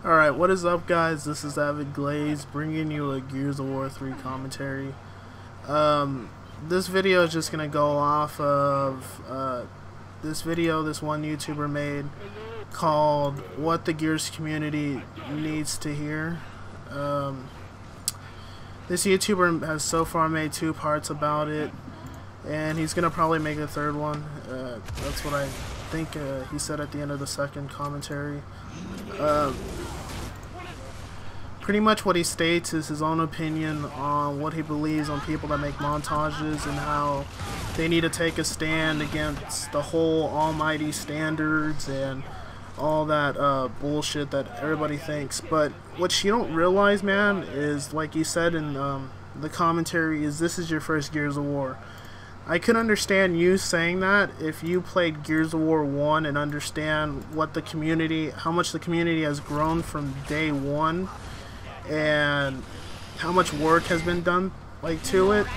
Alright, what is up guys? This is Avid Glaze bringing you a Gears of War 3 commentary. This video is just going to go off of this video this one YouTuber made called What the Gears Community Needs to Hear. This YouTuber has so far made 2 parts about it, and he's going to probably make a 3rd one. That's what I think he said at the end of the 2nd commentary. Pretty much what he states is his own opinion on what he believes on people that make montages and how they need to take a stand against the whole almighty standards and all that bullshit that everybody thinks. But what you don't realize, man, is like you said in the commentary, is this is your first Gears of War. I could understand you saying that if you played Gears of War 1 and understand what the community, how much the community has grown from day 1 and how much work has been done to it.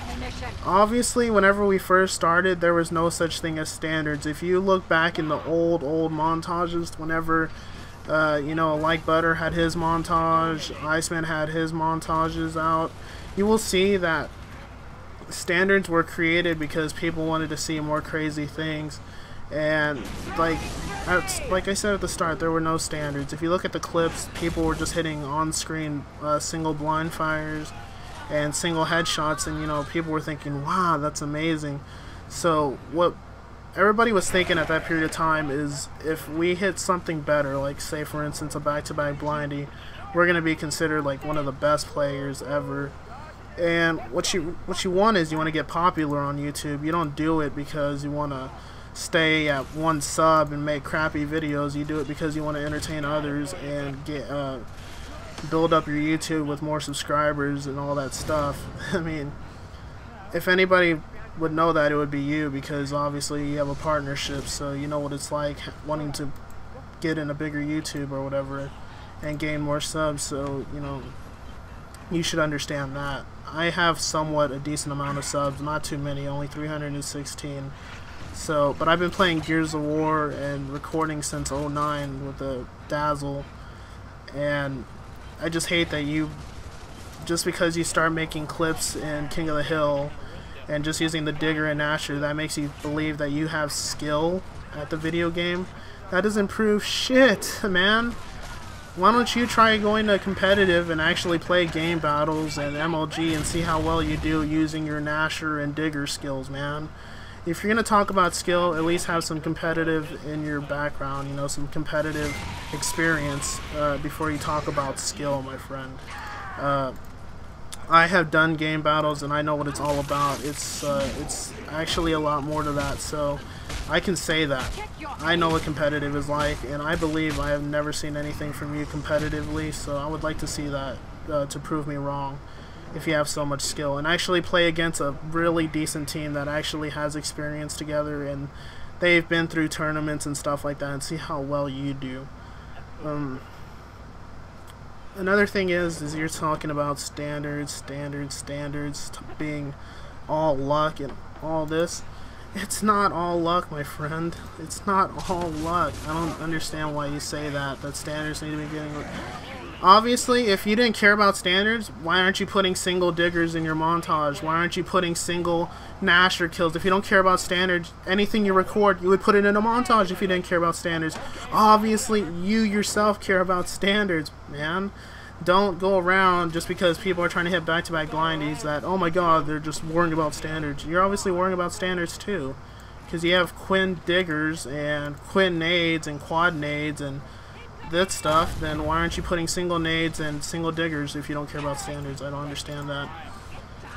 Obviously, whenever we first started, there was no such thing as standards. If you look back in the old montages, whenever you know, Like Butter had his montage, Iceman had his montages out, you will see that standards were created because people wanted to see more crazy things. And like I said at the start, there were no standards. If you look at the clips, people were just hitting on-screen single blind fires and single headshots, and you know, people were thinking, wow, that's amazing. So what everybody was thinking at that period of time is, if we hit something better, like say for instance a back-to-back blindy, we're going to be considered like one of the best players ever. And what you want is, you want to get popular on YouTube. You don't do it because you want to stay at 1 sub and make crappy videos. You do it because you want to entertain others and get build up your YouTube with more subscribers and all that stuff. I mean, if anybody would know that, it would be you, because obviously you have a partnership, so you know what it's like wanting to get in a bigger YouTube or whatever and gain more subs. So you know, you should understand that. I have somewhat a decent amount of subs, not too many, only 316. So, but I've been playing Gears of War and recording since '09 with the Dazzle, and I just hate that just because you start making clips in King of the Hill and just using the Digger and Asher, that makes you believe that you have skill at the video game. That doesn't prove shit, man. Why don't you try going to competitive and actually play game battles and MLG and see how well you do using your Nasher and Digger skills, man. If you're going to talk about skill, at least have some competitive in your background, you know, some competitive experience before you talk about skill, my friend. I have done game battles and I know what it's all about. It's actually a lot more to that, so I can say that. I know what competitive is like, and I believe I have never seen anything from you competitively, so I would like to see that to prove me wrong. If you have so much skill, and actually play against a really decent team that actually has experience together and they've been through tournaments and stuff like that, and see how well you do. Another thing is you're talking about standards being all luck and all this. It's not all luck, my friend. It's not all luck. I don't understand why you say that standards need to be getting... Obviously, if you didn't care about standards, why aren't you putting single diggers in your montage? Why aren't you putting single Nasher kills? If you don't care about standards, anything you record, you would put it in a montage if you didn't care about standards. Obviously, you yourself care about standards, man. Don't go around just because people are trying to hit back-to-back blindies that, oh my god, they're just worrying about standards. You're obviously worrying about standards too, because you have Quinn diggers and Quinn nades and quad nades and that stuff. Then why aren't you putting single nades and single diggers if you don't care about standards? I don't understand that.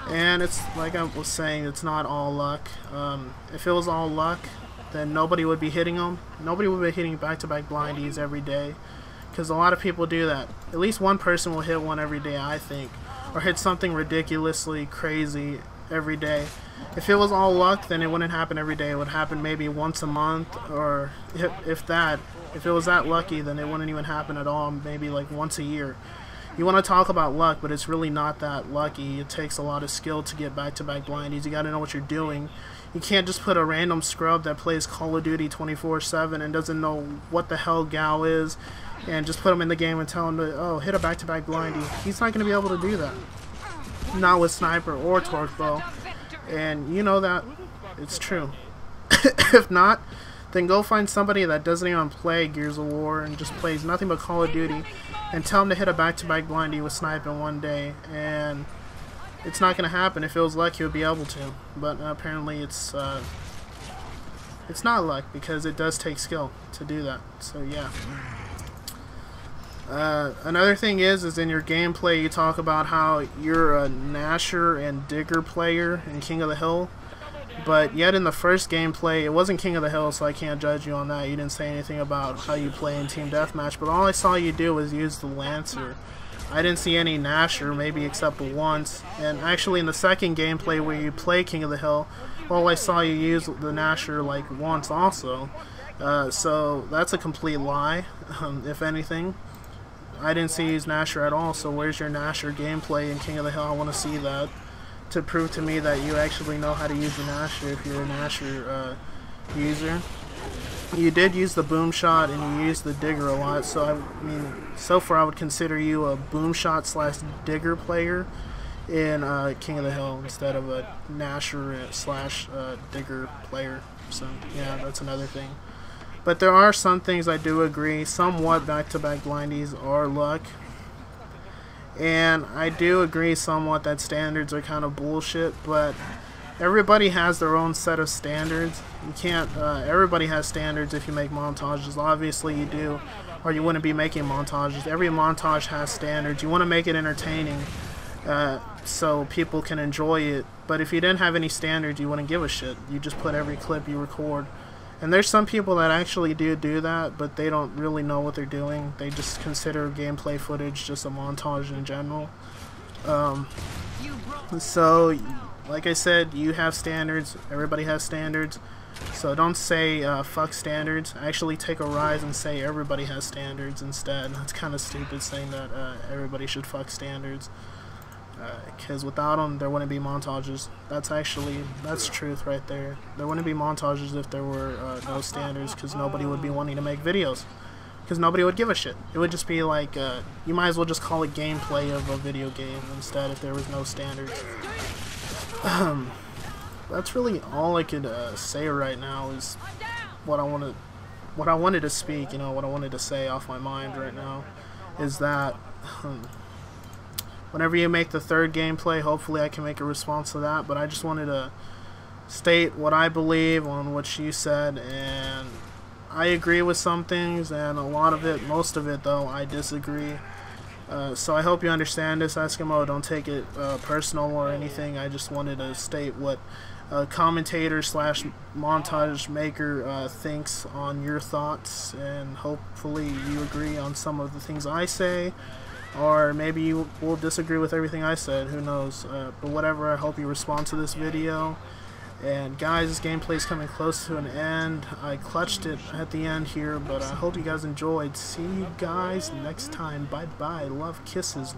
And it's like I was saying, it's not all luck. If it was all luck, then nobody would be hitting them. Nobody would be hitting back-to-back blindies every day, because a lot of people do that. At least one person will hit one every day, I think, or hit something ridiculously crazy every day. If it was all luck, then it wouldn't happen every day. It would happen maybe once a month, or if that. If it was that lucky, then it wouldn't even happen at all, maybe like once a year. You want to talk about luck, but it's really not that lucky. It takes a lot of skill to get back-to-back blindies. You got to know what you're doing. You can't just put a random scrub that plays Call of Duty 24/7 and doesn't know what the hell Gal is, and just put him in the game and tell him to, oh, hit a back-to-back blindy. He's not going to be able to do that. Not with Sniper or Torque Bow. And you know that. It's true. If not, then go find somebody that doesn't even play Gears of War and just plays nothing but Call of Duty and tell him to hit a back-to-back blindy with Snipe in one day. And it's not going to happen. If it was luck, he would be able to. But apparently it's not luck, because it does take skill to do that. So yeah. Another thing is in your gameplay you talk about how you're a Nasher and Digger player in King of the Hill. But yet in the first gameplay, it wasn't King of the Hill, so I can't judge you on that. You didn't say anything about how you play in Team Deathmatch, but all I saw you do was use the Lancer. I didn't see any Nasher, maybe except once. And actually in the second gameplay where you play King of the Hill, all I saw you use the Nasher like once also. So that's a complete lie, if anything. I didn't see you use Nasher at all, so where's your Nasher gameplay in King of the Hill? I want to see that, to prove to me that you actually know how to use the Nasher if you're a Nasher user. You did use the boom shot and you used the digger a lot, so I mean, so far I would consider you a boom shot slash digger player in King of the Hill instead of a Nasher slash digger player. So yeah, that's another thing. But there are some things I do agree. Somewhat back-to-back blindies are luck. And I do agree somewhat that standards are kind of bullshit, but everybody has their own set of standards. You can't, everybody has standards if you make montages. Obviously you do, or you wouldn't be making montages. Every montage has standards. You want to make it entertaining so people can enjoy it. But if you didn't have any standards, you wouldn't give a shit. You just put every clip you record. And there's some people that actually do that, but they don't really know what they're doing. They just consider gameplay footage just a montage in general. So, like I said, you have standards. Everybody has standards. So don't say fuck standards. Actually take a rise and say everybody has standards instead. That's kind of stupid saying that everybody should fuck standards. Because without them, there wouldn't be montages. That's truth right there. There wouldn't be montages if there were no standards, because nobody would be wanting to make videos. Because nobody would give a shit. It would just be like, you might as well just call it gameplay of a video game instead if there was no standards. That's really all I could say right now is what I wanted to speak, you know, what I wanted to say off my mind right now is that whenever you make the third gameplay, hopefully I can make a response to that, but I just wanted to state what I believe on what you said, and I agree with some things, and a lot of it, most of it though, I disagree. So I hope you understand this, Eskimo. Don't take it personal or anything. I just wanted to state what a commentator slash montage maker thinks on your thoughts, and hopefully you agree on some of the things I say. Or maybe you will disagree with everything I said, who knows. But whatever, I hope you respond to this video. And guys, this gameplay is coming close to an end. I clutched it at the end here, but I hope you guys enjoyed. See you guys next time. Bye bye. Love, kisses.